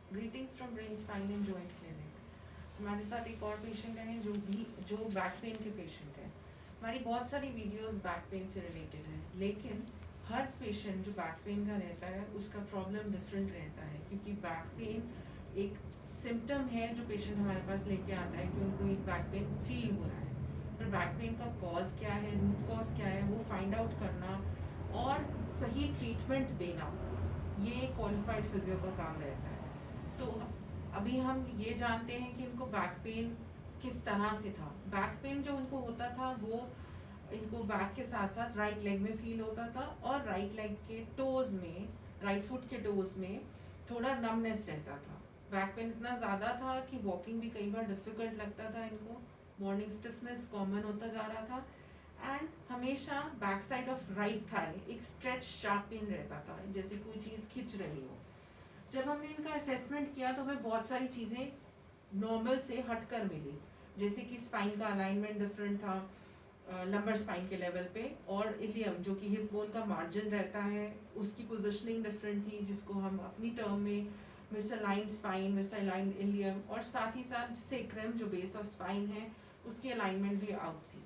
Greetings from brain spine and joint clinic. हमारे साथ एक और पेशेंट हैं जो बैक पेन के पेशेंट हैं। हमारी बहुत सारी वीडियोस बैक पेन से रिलेटेड हैं, लेकिन हर पेशेंट जो बैक पेन का रहता है उसका प्रॉब्लम डिफरेंट रहता है, क्योंकि बैक पेन एक सिम्टम है जो पेशेंट हमारे पास लेके आता है कि उनको एक बैक पेन फील हो रहा है। पर बैक पेन का कॉज क्या है, रूट कॉज क्या है, वो फाइंड आउट करना और सही ट्रीटमेंट देना, ये क्वालिफाइड फिजियो का काम रहता है। तो अभी हम ये जानते हैं कि इनको बैक पेन किस तरह से था। बैक पेन जो उनको होता था वो इनको बैक के साथ साथ राइट लेग में फील होता था, और राइट लेग के टोज में, राइट फुट के टोज में थोड़ा नमनेस रहता था। बैक पेन इतना ज़्यादा था कि वॉकिंग भी कई बार डिफ़िकल्ट लगता था इनको, मॉर्निंग स्टिफनेस कॉमन होता जा रहा था, एंड हमेशा back side of right thigh एक स्ट्रेच शार्प पेन रहता था, जैसे कोई चीज़ खिंच रही हो। जब हमने इनका असेसमेंट किया तो हमें बहुत सारी चीज़ें नॉर्मल से हटकर मिली, जैसे कि स्पाइन का अलाइनमेंट डिफरेंट था लंबर स्पाइन के लेवल पे, और इलियम जो कि हिप बोन का मार्जिन रहता है उसकी पोजिशनिंग डिफरेंट थी, जिसको हम अपनी टर्म में मिसअलाइंड स्पाइन, मिसअलाइंड इलियम, और साथ ही साथ सेक्रम जो बेस ऑफ स्पाइन है उसकी अलाइनमेंट भी आउट थी।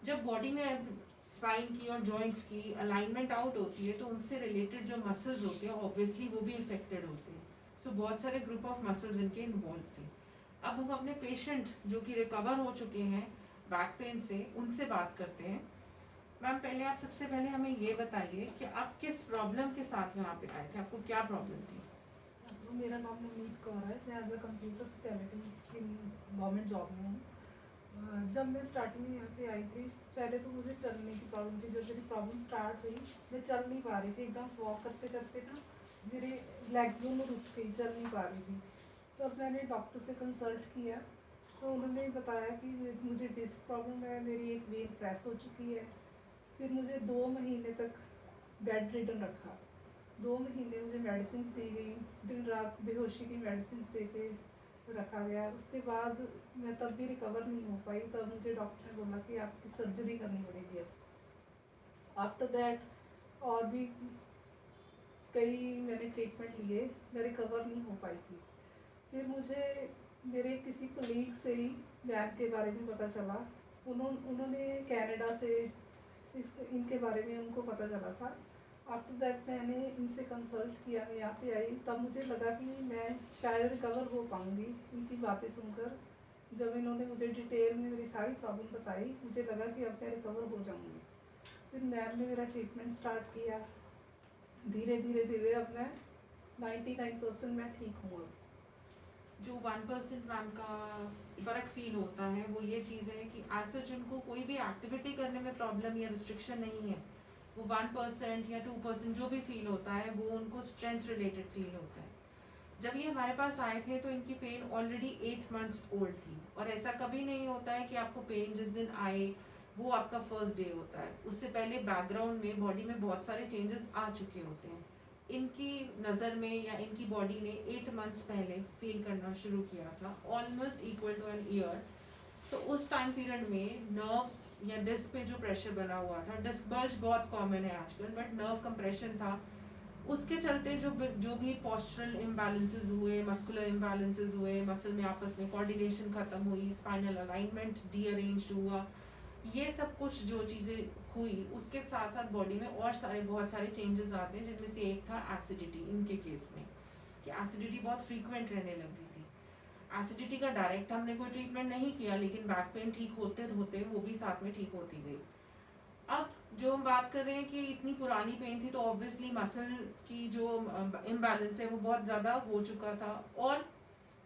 जब बॉडी में स्पाइन की और जॉइंट्स की अलाइनमेंट आउट होती है तो उनसे रिलेटेड जो मसल्स होते हैं ऑब्वियसली वो भी इफेक्टेड होते हैं। सो बहुत सारे ग्रुप ऑफ मसल्स इनके इन्वॉल्व थे। अब हम अपने पेशेंट जो कि रिकवर हो चुके हैं बैक पेन से, उनसे बात करते हैं। मैम, पहले आप सबसे पहले हमें ये बताइए कि आप किस प्रॉब्लम के साथ यहाँ पे आए थे, आपको क्या प्रॉब्लम थी? मेरा नाम नवनीत कौर है। मैं as a computer faculty in government job में हूँ। जब मैं स्टार्टिंग में यहाँ पे आई थी, पहले तो मुझे चलने की प्रॉब्लम थी। जब मेरी प्रॉब्लम स्टार्ट हुई, मैं चल नहीं पा रही थी, एकदम वॉक करते करते ना मेरे लेग्स दोनों रुक गई, चल नहीं पा रही थी। तो अब मैंने डॉक्टर से कंसल्ट किया तो उन्होंने बताया कि मुझे डिस्क प्रॉब्लम है, मेरी एक वेन प्रेस हो चुकी है। फिर मुझे 2 महीने तक बेड रिडन रखा। 2 महीने मुझे मेडिसिन दी गई, दिन रात बेहोशी की मेडिसिन दे के रखा गया। उसके बाद मैं तब भी रिकवर नहीं हो पाई। तब मुझे डॉक्टर ने बोला कि आपकी सर्जरी करनी पड़ेगी। अब आफ्टर दैट और भी कई मैंने ट्रीटमेंट लिए, मैं रिकवर नहीं हो पाई थी। फिर मुझे मेरे किसी कलीग से ही लैब के बारे में पता चला। उन्होंने कनाडा से इनके बारे में उनको पता चला था। आफ्टर दैट मैंने इनसे कंसल्ट किया, मैं यहाँ पे आई, तब मुझे लगा कि मैं शायद रिकवर हो पाऊँगी इनकी बातें सुनकर। जब इन्होंने मुझे डिटेल में मेरी सारी प्रॉब्लम बताई, मुझे लगा कि अब मैं रिकवर हो जाऊँगी। फिर मैम ने मेरा ट्रीटमेंट स्टार्ट किया। धीरे धीरे धीरे अब मैं 99% मैं ठीक हूँ। अब जो 1% मैम का फ़र्क फील होता है वो ये चीज़ है कि एज सच उनको कोई भी एक्टिविटी करने में प्रॉब्लम या रिस्ट्रिक्शन नहीं है। वो 1% या 2% जो भी फील होता है वो उनको स्ट्रेंथ रिलेटेड फील होता है। जब ये हमारे पास आए थे तो इनकी पेन ऑलरेडी 8 मंथ्स ओल्ड थी, और ऐसा कभी नहीं होता है कि आपको पेन जिस दिन आए वो आपका फर्स्ट डे होता है। उससे पहले बैकग्राउंड में बॉडी में बहुत सारे चेंजेस आ चुके होते हैं। इनकी नज़र में या इनकी बॉडी ने 8 मंथ्स पहले फील करना शुरू किया था, almost equal to an year. तो उस टाइम पीरियड में नर्व्स या डिस्क पे जो प्रेशर बना हुआ था, डिस्क बल्ज बहुत कॉमन है आजकल, बट नर्व कंप्रेशन था। उसके चलते जो भी पोस्चरल इम्बैलेंसेस हुए, मस्कुलर इम्बैलेंसेस हुए, मसल में आपस में कोऑर्डिनेशन खत्म हुई, स्पाइनल अलाइनमेंट डीअरेंज्ड हुआ, ये सब कुछ जो चीज़ें हुई उसके साथ साथ बॉडी में और बहुत सारे चेंजेस आते हैं, जिनमें से एक था एसिडिटी। इनके केस में कि एसिडिटी बहुत फ्रीक्वेंट रहने लग गई थी। एसिडिटी का डायरेक्ट हमने कोई ट्रीटमेंट नहीं किया, लेकिन बैक पेन ठीक होते होते वो भी साथ में ठीक होती गई। अब जो हम बात कर रहे हैं कि इतनी पुरानी पेन थी, तो ऑब्वियसली मसल की जो इम्बैलेंस है वो बहुत ज़्यादा हो चुका था, और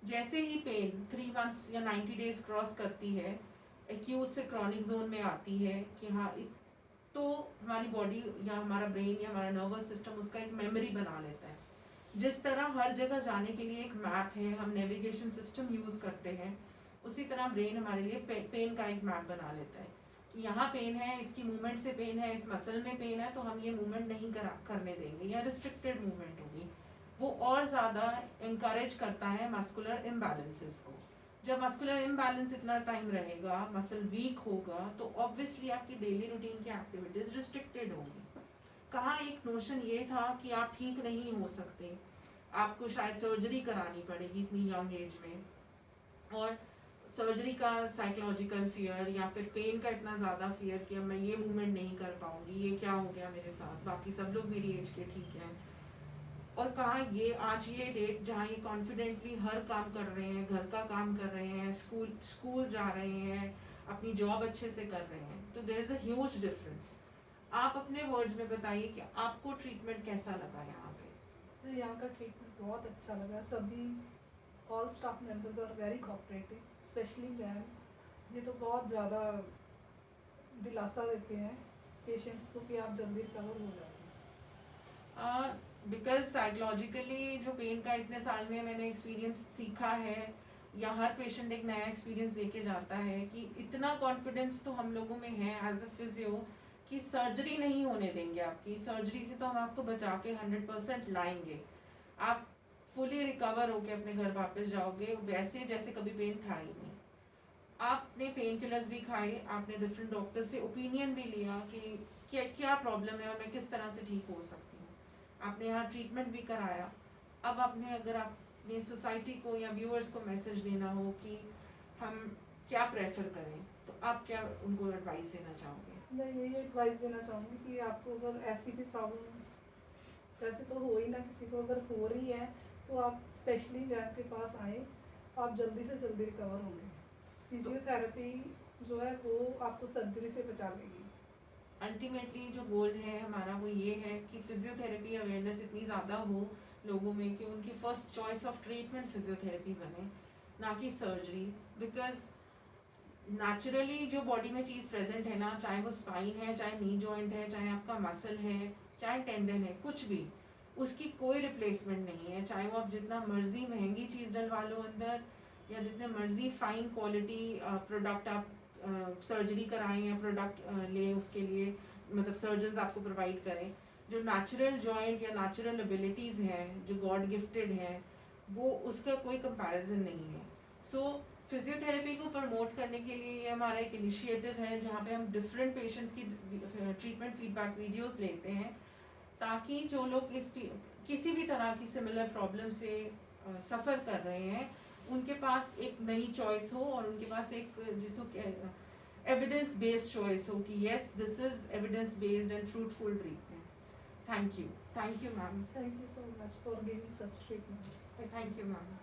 जैसे ही पेन 3 मंथ्स या 90 डेज क्रॉस करती है, एक्यूट से क्रॉनिक जोन में आती है कि हाँ, तो हमारी बॉडी या हमारा ब्रेन या हमारा नर्वस सिस्टम उसका एक मेमोरी बना लेता है। जिस तरह हर जगह जाने के लिए एक मैप है, हम नेविगेशन सिस्टम यूज़ करते हैं, उसी तरह ब्रेन हमारे लिए पेन का एक मैप बना लेता है कि यहाँ पेन है, इसकी मूवमेंट से पेन है, इस मसल में पेन है, तो हम ये मूवमेंट नहीं करने देंगे या रिस्ट्रिक्टेड मूवमेंट होगी। वो और ज़्यादा इंकरेज करता है मस्कुलर इम्बैलेंसेस को। जब मस्कुलर इम्बैलेंस इतना टाइम रहेगा, मसल वीक होगा, तो ऑब्वियसली आपकी डेली रूटीन की एक्टिविटीज़ रिस्ट्रिक्टेड होंगी। कहाँ एक नोशन ये था कि आप ठीक नहीं हो सकते, आपको शायद सर्जरी करानी पड़ेगी इतनी यंग एज में, और सर्जरी का साइकोलॉजिकल फियर या फिर पेन का इतना ज़्यादा फियर कि अब मैं ये मूवमेंट नहीं कर पाऊंगी, ये क्या हो गया मेरे साथ, बाकी सब लोग मेरी एज के ठीक हैं। और कहाँ ये आज ये डेट जहाँ ये कॉन्फिडेंटली हर काम कर रहे हैं, घर का काम कर रहे हैं, स्कूल जा रहे हैं, अपनी जॉब अच्छे से कर रहे हैं, तो there is a huge difference. आप अपने वर्ड्स में बताइए कि आपको ट्रीटमेंट कैसा लगा यहाँ पे? मुझे यहाँ का ट्रीटमेंट बहुत अच्छा लगा। सभी all staff members are very cooperative, specially ma'am. ये तो बहुत ज़्यादा दिलासा देते हैं पेशेंट्स को कि आप जल्दी रिकवर हो जाएंगे। बिकॉज साइकोलॉजिकली जो पेन का इतने साल में मैंने एक्सपीरियंस सीखा है, या हर पेशेंट एक नया एक्सपीरियंस देके जाता है कि इतना कॉन्फिडेंस तो हम लोगों में है एज अ फिजियो कि सर्जरी नहीं होने देंगे आपकी। सर्जरी से तो हम आपको बचा के 100% लाएंगे, आप फुली रिकवर होके अपने घर वापस जाओगे वैसे जैसे कभी पेन था ही नहीं। आपने पेन किलर्स भी खाए, आपने डिफरेंट डॉक्टर से ओपिनियन भी लिया कि क्या प्रॉब्लम है और मैं किस तरह से ठीक हो सकती हूँ। आपने यहाँ ट्रीटमेंट भी कराया। अब आपने अगर आपने सोसाइटी को या व्यूअर्स को मैसेज देना हो कि हम क्या प्रेफर करें, तो आप क्या उनको एडवाइस देना चाहोगे? मैं यही एडवाइस देना चाहूँगी कि आपको अगर ऐसी भी प्रॉब्लम, वैसे तो हो ही ना किसी को, अगर हो रही है तो आप स्पेशली वैन के पास आए, आप जल्दी से जल्दी रिकवर होंगे। फिजियोथेरेपी जो है वो आपको सर्जरी से बचा लेगी। अल्टीमेटली जो गोल है हमारा वो ये है कि फिजियोथेरेपी अवेयरनेस इतनी ज़्यादा हो लोगों में कि उनकी first choice of treatment physiotherapy बने, ना कि सर्जरी। बिकॉज नेचुरली जो बॉडी में चीज़ प्रेजेंट है ना, चाहे वो स्पाइन है, चाहे नी जॉइंट है, चाहे आपका मसल है, चाहे टेंडन है, कुछ भी, उसकी कोई रिप्लेसमेंट नहीं है। चाहे वो आप जितना मर्जी महंगी चीज़ डलवा लो अंदर, या जितने मर्जी फाइन क्वालिटी प्रोडक्ट आप सर्जरी कराएं या प्रोडक्ट लें उसके लिए, मतलब सर्जन्स आपको प्रोवाइड करें, जो नेचुरल जॉइंट या नेचुरल एबिलिटीज़ हैं जो गॉड गिफ्टेड हैं, वो उसका कोई कंपैरिजन नहीं है। सो फिजियोथेरेपी को प्रमोट करने के लिए ये हमारा एक इनिशिएटिव है जहाँ पे हम डिफरेंट पेशेंट्स की ट्रीटमेंट फीडबैक वीडियोस लेते हैं, ताकि जो लोग किसी भी तरह की सिमिलर प्रॉब्लम से सफ़र कर रहे हैं, उनके पास एक नई चॉइस हो और उनके पास एक जिसको एविडेंस बेस्ड चॉइस हो कि yes this is evidence based and fruitful treatment. Thank you ma'am. Thank you so much for giving such treatment. Thank you ma'am.